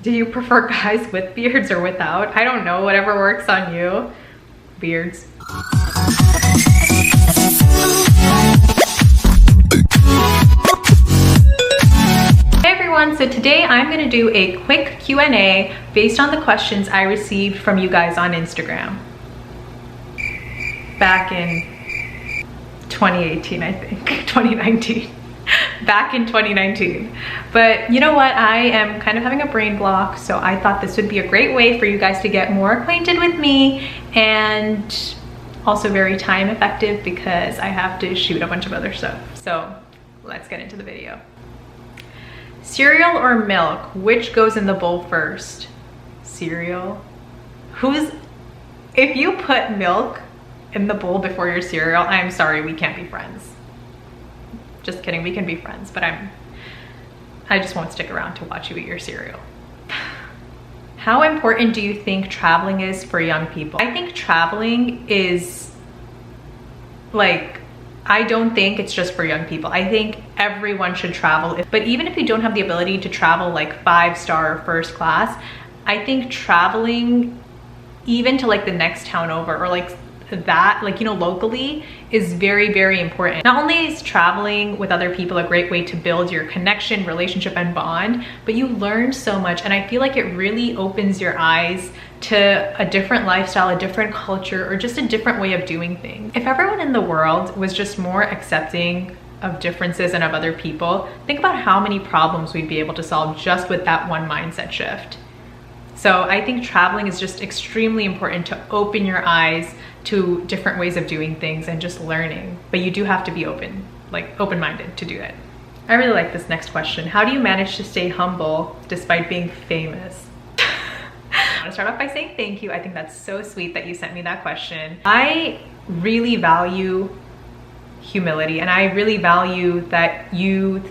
Do you prefer guys with beards or without? I don't know, whatever works on you. Beards. Hey everyone, so today I'm gonna do a quick Q&A based on the questions I received from you guys on Instagram. Back in 2018, I think, 2019. Back in 2019. But you know what, I am kind of having a brain block, so I thought this would be a great way for you guys to get more acquainted with me, and also very time effective because I have to shoot a bunch of other stuff. So let's get into the video. Cereal or milk, which goes in the bowl first? Cereal. If you put milk in the bowl before your cereal, I'm sorry, we can't be friends. Just kidding, we can be friends, but I just won't stick around to watch you eat your cereal. How important do you think traveling is for young people? I think traveling is like, I don't think it's just for young people. I think everyone should travel. But even if you don't have the ability to travel like 5-star or first class, I think traveling even to like the next town over, or like that, like, you know, locally, is very, very important. Not only is traveling with other people a great way to build your connection, relationship, and bond, but you learn so much, and I feel like it really opens your eyes to a different lifestyle, a different culture, or just a different way of doing things. If everyone in the world was just more accepting of differences and of other people, think about how many problems we'd be able to solve just with that one mindset shift. So I think traveling is just extremely important to open your eyes to different ways of doing things and just learning. But you do have to be open-minded to do it. I really like this next question. How do you manage to stay humble despite being famous? I want to start off by saying thank you. I think that's so sweet that you sent me that question. I really value humility, and I really value that you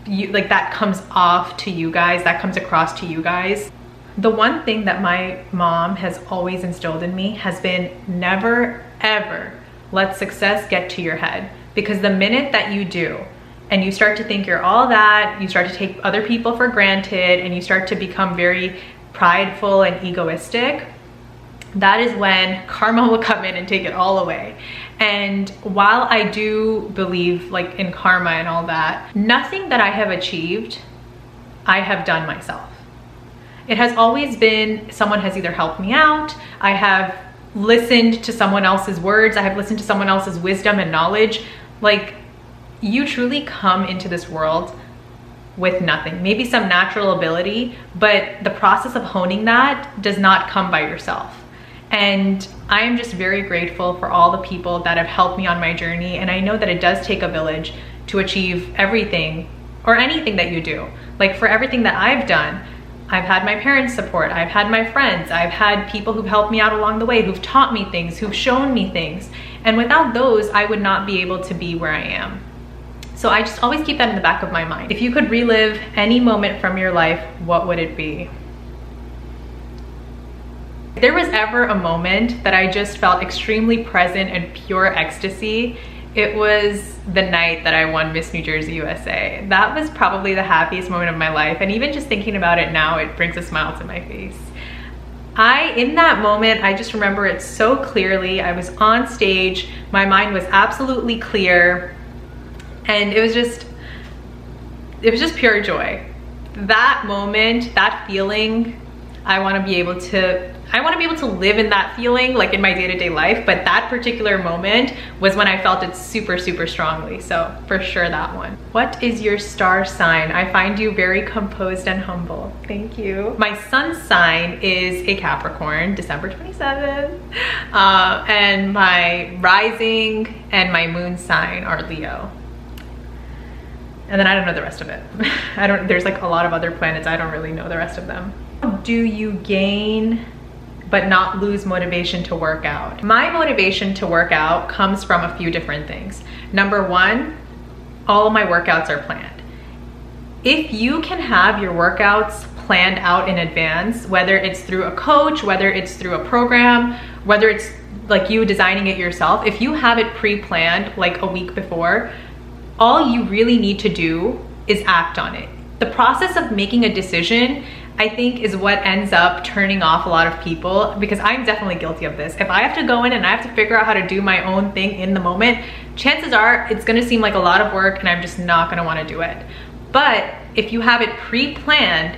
like that comes off to you guys, that comes across to you guys. The one thing that my mom has always instilled in me has been never, ever let success get to your head. Because the minute that you do, and you start to think you're all that, you start to take other people for granted, and you start to become very prideful and egoistic, that is when karma will come in and take it all away. And while I do believe like in karma and all that, nothing that I have achieved, I have done myself. It has always been someone has either helped me out, I have listened to someone else's words, I have listened to someone else's wisdom and knowledge. Like, you truly come into this world with nothing, maybe some natural ability, but the process of honing that does not come by yourself. And I am just very grateful for all the people that have helped me on my journey. And I know that it does take a village to achieve everything or anything that you do. Like, for everything that I've done, I've had my parents' support, I've had my friends, I've had people who've helped me out along the way, who've taught me things, who've shown me things. And without those, I would not be able to be where I am. So I just always keep that in the back of my mind. If you could relive any moment from your life, what would it be? If there was ever a moment that I just felt extremely present and pure ecstasy, it was the night that I won Miss New Jersey USA. That was probably the happiest moment of my life. And even just thinking about it now, it brings a smile to my face. In that moment, I just remember it so clearly. I was on stage, my mind was absolutely clear, and it was just pure joy. That moment, that feeling, I want to be able to live in that feeling, like in my day-to-day life, but that particular moment was when I felt it super, super strongly. So for sure, that one. What is your star sign? I find you very composed and humble. Thank you. My sun sign is a Capricorn, December 27th. And my rising and my moon sign are Leo. And then I don't know the rest of it. There's like a lot of other planets, I don't really know the rest of them. Do you gain but not lose motivation to work out? My motivation to work out comes from a few different things. Number one, all of my workouts are planned. If you can have your workouts planned out in advance, whether it's through a coach, whether it's through a program, whether it's like you designing it yourself, if you have it pre-planned like a week before, all you really need to do is act on it. The process of making a decision, I think is what ends up turning off a lot of people, because I'm definitely guilty of this. If I have to go in and I have to figure out how to do my own thing in the moment, chances are it's gonna seem like a lot of work and I'm just not gonna wanna do it. But if you have it pre-planned,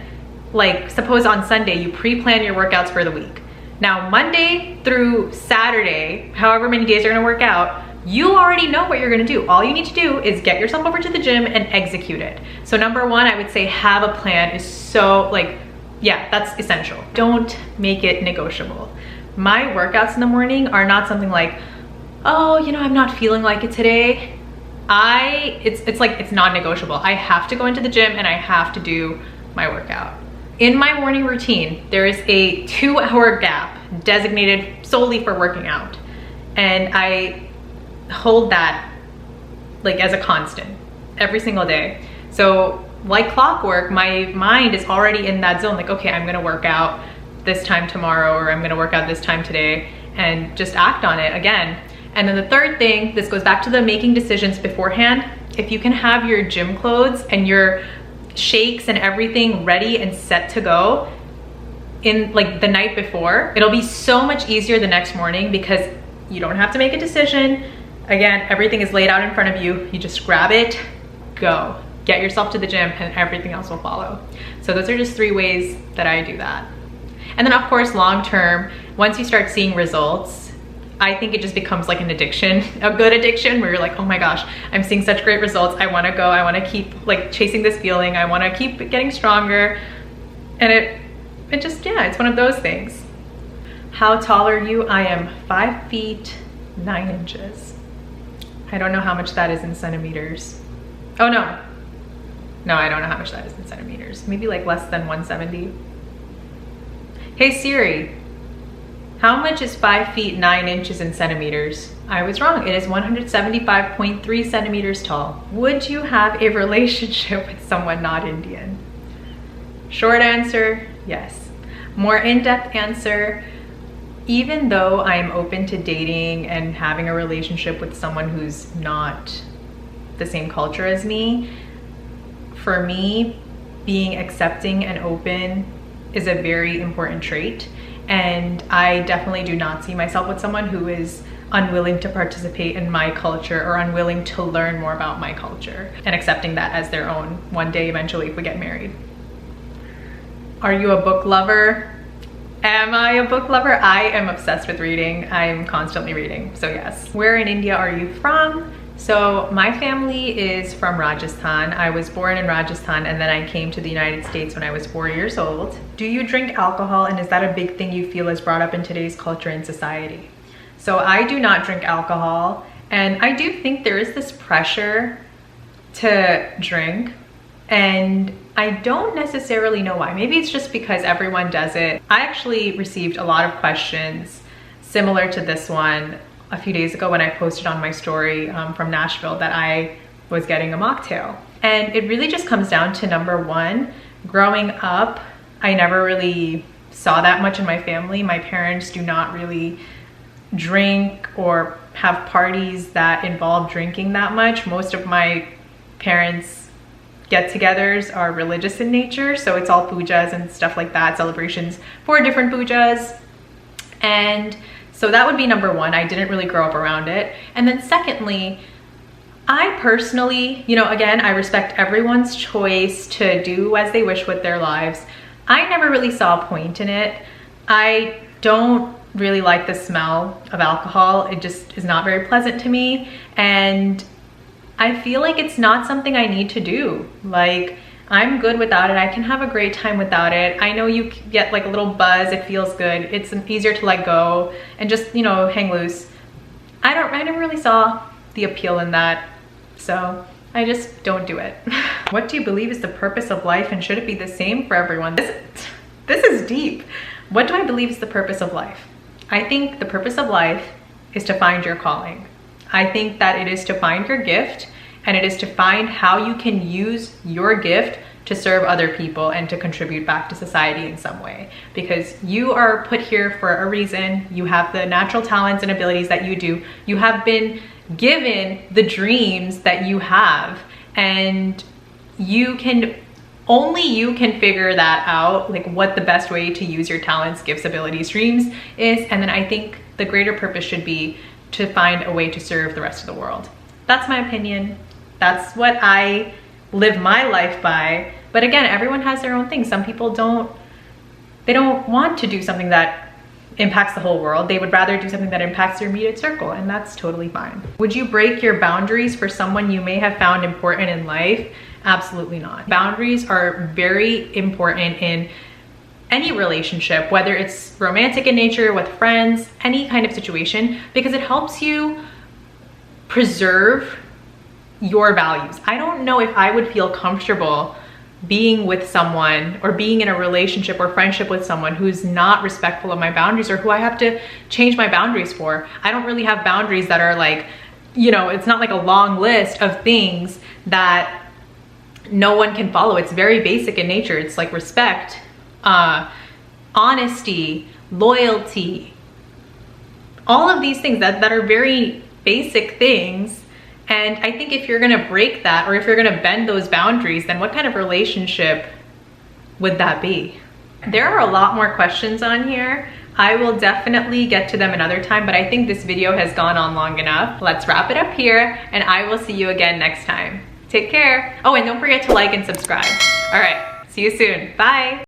like suppose on Sunday, you pre-plan your workouts for the week. Now Monday through Saturday, however many days you're gonna work out, you already know what you're gonna do. All you need to do is get yourself over to the gym and execute it. So number one, I would say have a plan is so like, yeah, that's essential. Don't make it negotiable. My workouts in the morning are not something like, oh, you know, I'm not feeling like it today. It's like, it's non-negotiable. I have to go into the gym and I have to do my workout. In my morning routine, there is a 2-hour gap designated solely for working out. And I hold that like as a constant every single day. So like clockwork, my mind is already in that zone, like, okay, I'm gonna work out this time tomorrow, or I'm gonna work out this time today, and just act on it again. And then the third thing, this goes back to the making decisions beforehand. If you can have your gym clothes and your shakes and everything ready and set to go in like the night before, it'll be so much easier the next morning because you don't have to make a decision. Again, everything is laid out in front of you. You just grab it, go. Get yourself to the gym and everything else will follow. So those are just 3 ways that I do that. And then of course, long-term, once you start seeing results, I think it just becomes like an addiction, a good addiction where you're like, oh my gosh, I'm seeing such great results. I wanna go, I wanna keep like chasing this feeling. I wanna keep getting stronger. And it just, yeah, it's one of those things. How tall are you? I am 5 feet 9 inches. I don't know how much that is in centimeters. Oh no. No, I don't know how much that is in centimeters. Maybe like less than 170. Hey Siri, how much is 5 feet 9 inches in centimeters? I was wrong, it is 175.3 centimeters tall. Would you have a relationship with someone not Indian? Short answer, yes. More in-depth answer, even though I'm open to dating and having a relationship with someone who's not the same culture as me, for me, being accepting and open is a very important trait. And I definitely do not see myself with someone who is unwilling to participate in my culture or unwilling to learn more about my culture and accepting that as their own one day eventually if we get married. Are you a book lover? Am I a book lover? I am obsessed with reading. I'm constantly reading, so yes. Where in India are you from? So my family is from Rajasthan. I was born in Rajasthan and then I came to the United States when I was 4 years old. Do you drink alcohol, and is that a big thing you feel is brought up in today's culture and society? So I do not drink alcohol, and I do think there is this pressure to drink, and I don't necessarily know why. Maybe it's just because everyone does it. I actually received a lot of questions similar to this one a few days ago when I posted on my story from Nashville that I was getting a mocktail. And it really just comes down to number one, growing up, I never really saw that much in my family. My parents do not really drink or have parties that involve drinking that much. Most of my parents' get-togethers are religious in nature, so it's all pujas and stuff like that, celebrations for different pujas. And so that would be number one. I didn't really grow up around it. And then secondly, I personally, you know, again, I respect everyone's choice to do as they wish with their lives. I never really saw a point in it. I don't really like the smell of alcohol. It just is not very pleasant to me. And I feel like it's not something I need to do. Like, I'm good without it. I can have a great time without it. I know you get like a little buzz. It feels good. It's easier to let go and just, you know, hang loose. I never really saw the appeal in that. So I just don't do it. What do you believe is the purpose of life, and should it be the same for everyone? This is deep. What do I believe is the purpose of life? I think the purpose of life is to find your calling. I think that it is to find your gift, and it is to find how you can use your gift to serve other people and to contribute back to society in some way. Because you are put here for a reason. You have the natural talents and abilities that you do. You have been given the dreams that you have, and you can Only you can figure that out, like what the best way to use your talents, gifts, abilities, dreams is. And then I think the greater purpose should be to find a way to serve the rest of the world. That's my opinion. That's what I live my life by. But again, everyone has their own thing. Some people don't want to do something that impacts the whole world. They would rather do something that impacts their immediate circle, and that's totally fine. Would you break your boundaries for someone you may have found important in life? Absolutely not. Boundaries are very important in any relationship, whether it's romantic in nature, with friends, any kind of situation, because it helps you preserve your values. I don't know if I would feel comfortable being with someone or being in a relationship or friendship with someone who's not respectful of my boundaries, or who I have to change my boundaries for. I don't really have boundaries that are like, you know, it's not like a long list of things that no one can follow. It's very basic in nature. It's like respect, honesty, loyalty, all of these things that are very basic things. And I think if you're gonna break that, or if you're gonna bend those boundaries, then what kind of relationship would that be? There are a lot more questions on here. I will definitely get to them another time, but I think this video has gone on long enough. Let's wrap it up here, and I will see you again next time. Take care. Oh, and don't forget to like and subscribe. All right, see you soon. Bye.